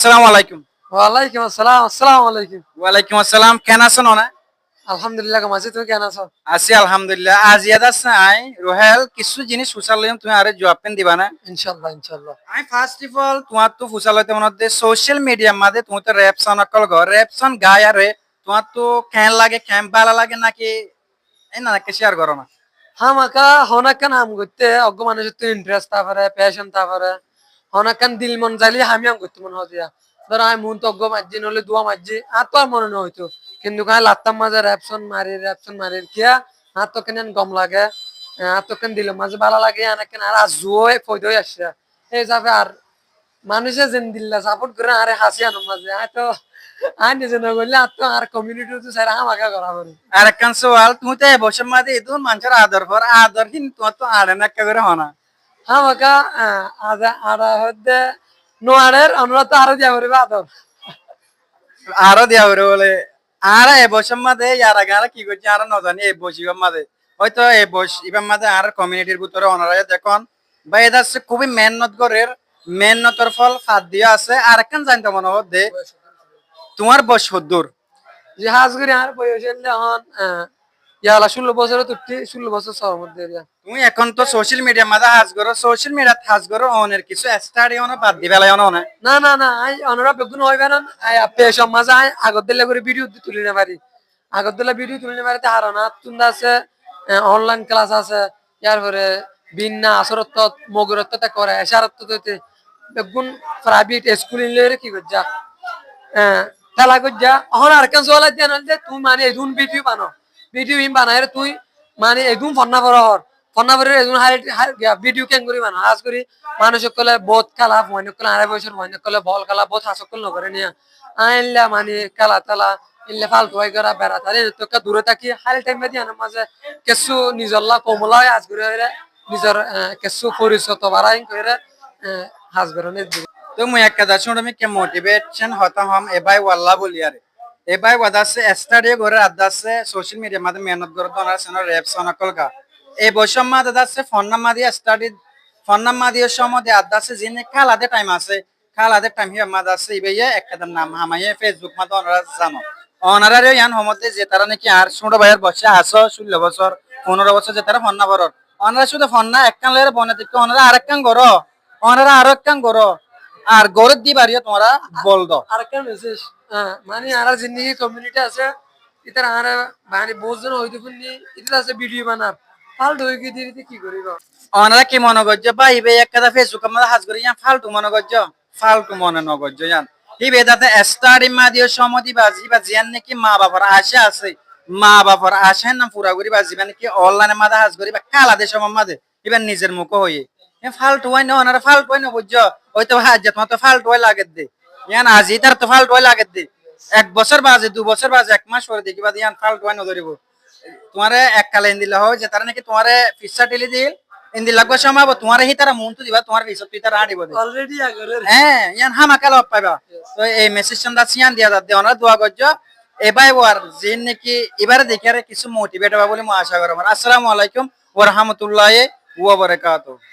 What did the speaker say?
আসসালামু আলাইকুম। ওয়ালাইকুম আসসালাম। আসসালামু আলাইকুম। ওয়ালাইকুম আসসালাম। কেন আছেন ওনা? আলহামদুলিল্লাহ কেমন আছি, তুমি কেমন আছো? আছি আলহামদুলিল্লাহ। আজ ইয়াদা চাই রোহেল কিছু জিনিস ফুসালাম তুমি আরে জবাব পেন দিবা না? ইনশাআল্লাহ ইনশাআল্লাহ। আমি ফার্স্ট অফ অল তোমার তো ফুসালাইতে মনে সোশ্যাল মিডিয়া মাঝে তুমি তো র্যাপ সন অকল গো র্যাপ সন গায় আরে তোমার তো কেন লাগে কেন ভালো লাগে নাকি এই না নাকি শেয়ার করো না? হামাকা হনাকান হাম করতে অজ্ঞ মানুষের তো ইন্টারেস্ট তা পারে প্যাশন তা পারে হনাকান দিল মন চাইলে আমি করতে মনে হতিয়া ধর আমি মন তো অজ্ঞ মাঝি নলে দোয়া মাঝি আর তো আর মনে না হইতো কিন্তু কাই লাত্তাম মাঝে র্যাপসন মারি কিয়া হাত তো কেন গম লাগে হাত তো কেন দিল মাঝে ভালো লাগে আনাকেন আর জুয়ে ফয়দই আসছে এই যাবে আর মানুষে যেন দিল্লা সাপোর্ট করে আরে হাসি আনো মাঝে আয় তো আয় নিজে না করলে আর তো আর কমিউনিটি তো স্যার আমাকে করা পারে আর একখান সওয়াল তুমি তো এবছর মাঝে ইদুন মানুষের আদর পর আদর কিন্তু তোমার তো আড়ে না করে হনা। আমাকে আদা আড়া হতে নোয়ারের আমরা তো আরো দিয়া পারিবা আদর আরো দেওয়া করে বলে আর এবছর মাঝে ইয়ার আগে আর কি করছে আর নজানি এই বসিবার মাঝে হয়তো এই বস ইবার মাঝে আর কমিউনিটির ভিতরে ওনারা দেখুন বা এটা হচ্ছে খুবই মেহনত করে মেহনতর ফল ফাঁদ দিয়া আছে আর একখান জানতে মনে হচ্ছে তোমার বয়স সদ্দুর যে হাজ করি আর বয়স এখন ইয়ালা 16 বছর তুটি 16 বছর সর মধ্যে তুমি এখন তো সোশ্যাল মিডিয়ার মাঝে হাজ করো সোশ্যাল মিডিয়া হাজ করো অনের কিছু স্টাডি অন বাদ দি বেলায় অন না না না আই অনরা বেগুন হইবে না আপে সমাজ আই আগত দিলে করে ভিডিও তুলি না পারি আগত দিলে ভিডিও তুলি না পারি হারো না তুন্দা আছে অনলাইন ক্লাস আছে ইয়ার পরে বিন্না আসরত মগরত করে এশারত হইতে বেগুন প্রাইভেট স্কুল ইনলে কি করজা খেলা করজা এখন আর কেন চলা দিয়া যে তুই মানে এদুন ভিডিও বানো ভিডিও ইম বানাই তুই মানে এদুন ফন্না বড় ফন্নাবরের এজন ভিডিও কেন করি মানে আজ করি মানুষ কলে বহুত খেলা মহিনে কলে আড়াই বছর মহিনে কলে বল খেলা বহুত হাসকল নকরে নিয়ে আইনলা মানে খেলা তেলা ইনলে ফালতু হয়ে করা বেড়া তাহলে তোকে দূরে থাকি হাল টাইমে দিয়ে মাঝে কিছু নিজল্লা কমলা আজ করে নিজের কিছু পরিচিত বাড়াই করে হাজ বেরোনে তো মুই এক কথা শুনো আমি কে মোটিভেশন হতা হম এবাই ওয়াল্লাহ বলি আরে এবাই ওয়াদাসে স্টাডি করে আদাসে সোশ্যাল মিডিয়া মাঝে মেহনত করে তো সন র্যাপ সনকল কা এই বৈষম মাঝে দাসে ফোন নাম্বার দিয়ে স্টাডি ফোন নাম্বার দিয়ে সময় আদাসে জিনে খালাতে টাইম আছে খালাতে টাইম হিয়া মাঝে আছে ইবেয়ে একটা নাম হামাইয়ে ফেসবুক মাঝে ওনারা জানো ওনারা ইয়ান হমতে যে তারা নাকি আর ছোট ভাইয়ের বসে আসো 16 বছর 15 বছর যে তারা ফোন না বড় ওনারা শুধু ফোন না একখান লের বনে দিকে ওনারা আরেকখান গরো ওনারা আরো একখান গরো আর গরত দি বাড়িয়ে তোমরা বল দাও আরেকটা মেসেজ মানে আর জিন্দগি কমিউনিটি আছে ইতার আর মানে বহুজন হইতে শুনি ইতার আছে ভিডিও বানার ফালতু হয়ে গিয়ে দিতে কি করিব ওনারা কি মনে করছে ভাই বে এক কথা ফেসবুক আমাদের হাজ করি ইয়ান ফালতু মনে করছো ফালতু মনে ন করছো ইয়ান ইবে দাতে স্টাডি মা দিয়ে সমতি বাজি বা জিয়ান নাকি মা বাবার আশা আছে মা বাবার আশা না পুরা করি বাজি মানে কি অনলাইনে মাঝে হাজ করি বা খেলা দেশ মাঝে এবার নিজের মুখ হয়ে ফালতু হয় না ওনারা ফালতু হয় না বুঝছো হয়তো হাজ তোমার তো ফালতু হয় লাগে দে ইয়ান আজি তার তো ফালতু হয় লাগে দে 1 বছর বাজে 2 বছর বাজে 1 মাস পরে দেখি বা ইয়ান ফালতু হয় না ধরিব তোমারে এক কালে দিলে হয় যে তারা নাকি তোমারে ফিসা টেলি দিল ইন্দি লাগবে সময় তোমার হি তারা মন তো দিবা তোমার ফিসা তুই তারা আড়িব দে অলরেডি আগরে হ্যাঁ ইয়ান হামা কালো পাইবা তো এই মেসেজ সন্ধ্যা সিয়ান দিয়া দে ওনারা দোয়া করছো এবাই ওয়ার যে নাকি এবারে দেখে আর কিছু মোটিভেট হবে বলে আমি আশা করি আসসালামু আলাইকুম ওয়া রাহমাতুল্লাহি ওয়া বারাকাতুহু।